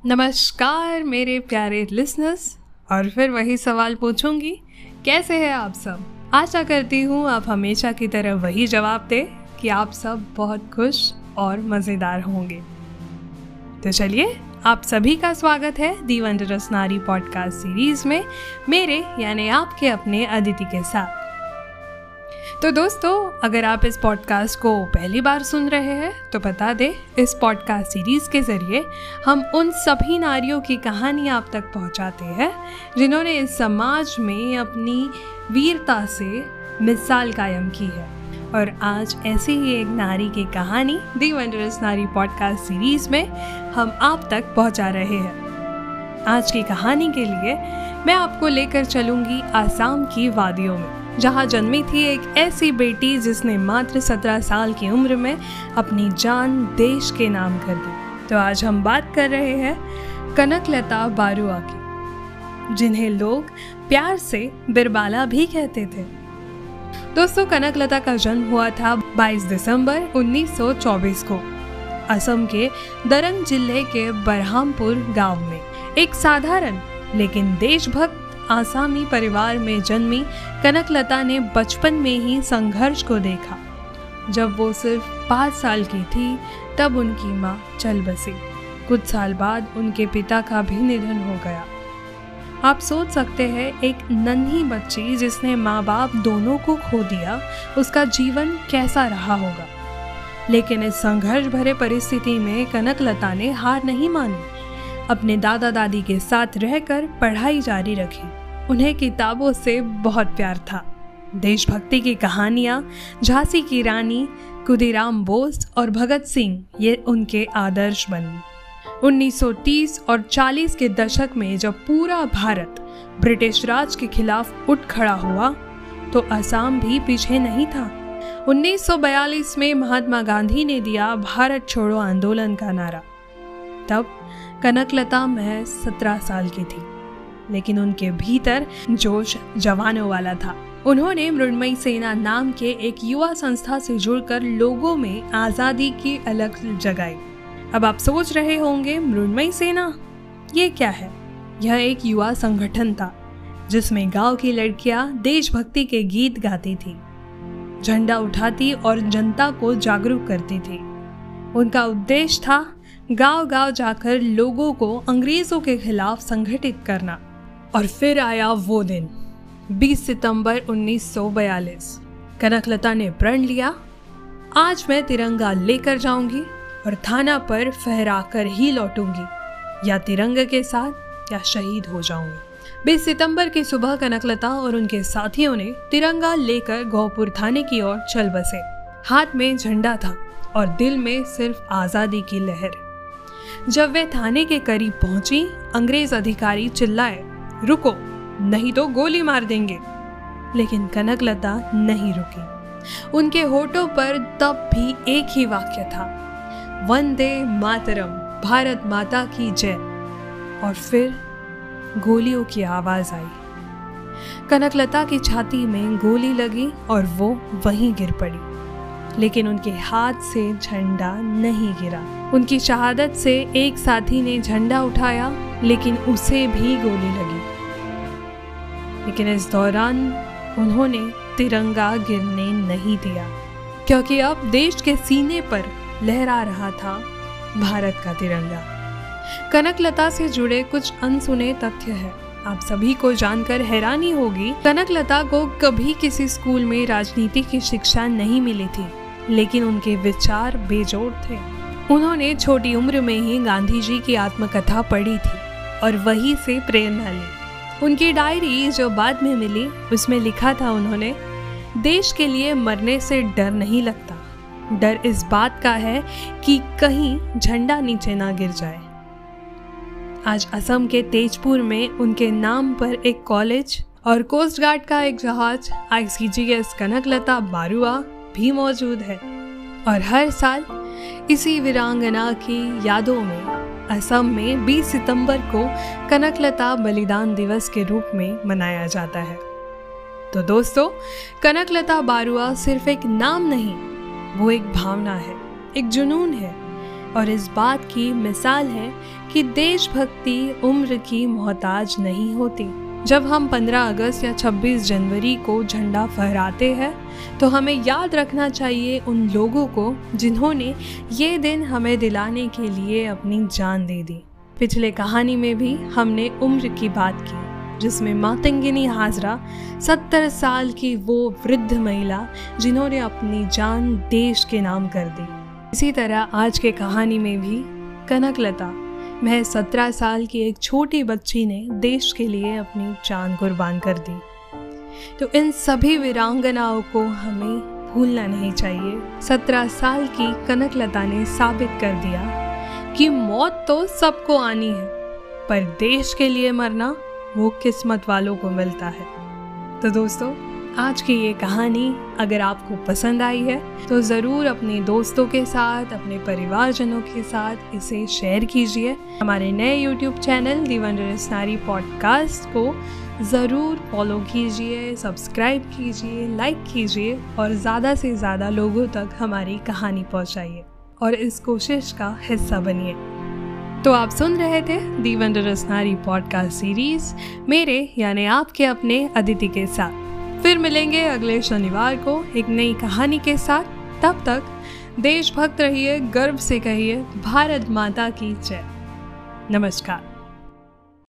नमस्कार मेरे प्यारे लिसनर्स। और फिर वही सवाल पूछूंगी, कैसे हैं आप सब। आशा करती हूँ आप हमेशा की तरह वही जवाब दे कि आप सब बहुत खुश और मज़ेदार होंगे। तो चलिए, आप सभी का स्वागत है दी वंडरस नारी पॉडकास्ट सीरीज में मेरे यानी आपके अपने अदिति के साथ। तो दोस्तों, अगर आप इस पॉडकास्ट को पहली बार सुन रहे हैं तो बता दें, इस पॉडकास्ट सीरीज के ज़रिए हम उन सभी नारियों की कहानी आप तक पहुंचाते हैं जिन्होंने इस समाज में अपनी वीरता से मिसाल कायम की है। और आज ऐसी ही एक नारी की कहानी दी वंडरस नारी पॉडकास्ट सीरीज में हम आप तक पहुंचा रहे हैं। आज की कहानी के लिए मैं आपको लेकर चलूंगी आसाम की वादियों में, जहां जन्मी थी एक ऐसी बेटी जिसने मात्र 17 साल की उम्र में अपनी जान देश के नाम कर दी। तो आज हम बात कर रहे हैं कनकलता बारुआ की, जिन्हें लोग प्यार से बिरबाला भी कहते थे। दोस्तों, कनकलता का जन्म हुआ था 22 दिसंबर 1924 को असम के दरंग जिले के बरहामपुर गांव में। एक साधारण लेकिन देशभक्त आसामी परिवार में जन्मी कनकलता ने बचपन में ही संघर्ष को देखा। जब वो सिर्फ 5 साल की थी तब उनकी मां चल बसी। कुछ साल बाद उनके पिता का भी निधन हो गया। आप सोच सकते हैं, एक नन्ही बच्ची जिसने माँ बाप दोनों को खो दिया, उसका जीवन कैसा रहा होगा। लेकिन इस संघर्ष भरे परिस्थिति में कनकलता ने हार नहीं मानी। अपने दादा दादी के साथ रहकर पढ़ाई जारी रखी। उन्हें किताबों से बहुत प्यार था। देशभक्ति की कहानियाँ, झांसी की रानी, खुदीराम बोस और भगत सिंह ये उनके आदर्श बनी। 1930 और 40 के दशक में जब पूरा भारत ब्रिटिश राज के खिलाफ उठ खड़ा हुआ तो असम भी पीछे नहीं था। 1942 में महात्मा गांधी ने दिया भारत छोड़ो आंदोलन का नारा। तब कनकलता महज 17 साल की थी, लेकिन उनके भीतर जोश जवानों वाला था। उन्होंने मृण्मयी सेना नाम के एक युवा संस्था से जुड़कर लोगों में आज़ादी की अलख जगाई। अब आप सोच रहे होंगे, मृण्मयी सेना ये क्या है? यह एक युवा संगठन था जिसमें गांव की लड़कियां देशभक्ति के गीत गाती थी, झंडा उठाती और जनता को जागरूक करती थी। उनका उद्देश्य था गांव-गांव जाकर लोगों को अंग्रेजों के खिलाफ संगठित करना। और फिर आया वो दिन, 20 सितंबर 1942। कनकलता ने प्रण लिया, आज मैं तिरंगा लेकर जाऊंगी और थाना पर फहराकर ही लौटूंगी, या तिरंगे के साथ या शहीद हो जाऊंगी। 20 सितंबर की सुबह कनकलता और उनके साथियों ने तिरंगा लेकर गौपुर थाने की ओर चल बसे। हाथ में झंडा था और दिल में सिर्फ आज़ादी की लहर। जब वे थाने के करीब पहुंची, अंग्रेज अधिकारी चिल्लाए, रुको नहीं तो गोली मार देंगे। लेकिन कनकलता नहीं रुकी। उनके होठों पर तब भी एक ही वाक्य था, वंदे मातरम, भारत माता की जय। और फिर गोलियों की आवाज आई। कनकलता की छाती में गोली लगी और वो वहीं गिर पड़ी। लेकिन उनके हाथ से झंडा नहीं गिरा। उनकी शहादत से एक साथी ने झंडा उठाया, लेकिन उसे भी गोली लगी। लेकिन इस दौरान उन्होंने तिरंगा गिरने नहीं दिया, क्योंकि अब देश के सीने पर लहरा रहा था भारत का तिरंगा। कनकलता से जुड़े कुछ अनसुने तथ्य हैं। आप सभी को जानकर हैरानी होगी, कनकलता को कभी किसी स्कूल में राजनीति की शिक्षा नहीं मिली थी, लेकिन उनके विचार बेजोड़ थे। उन्होंने छोटी उम्र में ही गांधी जी की आत्मकथा पढ़ी थी और वहीं से प्रेरणा ली। उनकी डायरी जो बाद में मिली, उसमें लिखा था उन्होंने, देश के लिए मरने से डर नहीं लगता, डर इस बात का है कि कहीं झंडा नीचे ना गिर जाए। आज असम के तेजपुर में उनके नाम पर एक कॉलेज और कोस्ट गार्ड का एक जहाज ICGS कनकलता बारुआ भी मौजूद है। और हर साल इसी वीरांगना की यादों में असम में 20 सितंबर को कनकलता बलिदान दिवस के रूप में मनाया जाता है। तो दोस्तों, कनकलता बारुआ सिर्फ एक नाम नहीं, वो एक भावना है, एक जुनून है। और इस बात की मिसाल है कि देशभक्ति उम्र की मोहताज नहीं होती। जब हम 15 अगस्त या 26 जनवरी को झंडा फहराते हैं तो हमें याद रखना चाहिए उन लोगों को जिन्होंने ये दिन हमें दिलाने के लिए अपनी जान दे दी। पिछले कहानी में भी हमने उम्र की बात की, जिसमें मातंगिनी हाजरा 70 साल की वो वृद्ध महिला जिन्होंने अपनी जान देश के नाम कर दी। इसी तरह आज के कहानी में भी कनकलता महज 17 साल की एक छोटी बच्ची ने देश के लिए अपनी जान कुर्बान कर दी। तो इन सभी वीरांगनाओं को हमें भूलना नहीं चाहिए। 17 साल की कनकलता ने साबित कर दिया कि मौत तो सबको आनी है, पर देश के लिए मरना वो किस्मत वालों को मिलता है। तो दोस्तों, आज की ये कहानी अगर आपको पसंद आई है तो ज़रूर अपने दोस्तों के साथ, अपने परिवारजनों के साथ इसे शेयर कीजिए। हमारे नए YouTube चैनल दी वंडरस नारी पॉडकास्ट को ज़रूर फॉलो कीजिए, सब्सक्राइब कीजिए, लाइक कीजिए और ज़्यादा से ज़्यादा लोगों तक हमारी कहानी पहुंचाइए और इस कोशिश का हिस्सा बनिए। तो आप सुन रहे थे दी वंडरस नारी पॉडकास्ट सीरीज मेरे यानी आपके अपने अदिति के साथ। फिर मिलेंगे अगले शनिवार को एक नई कहानी के साथ। तब तक देशभक्त रहिए, गर्व से कहिए भारत माता की जय। नमस्कार।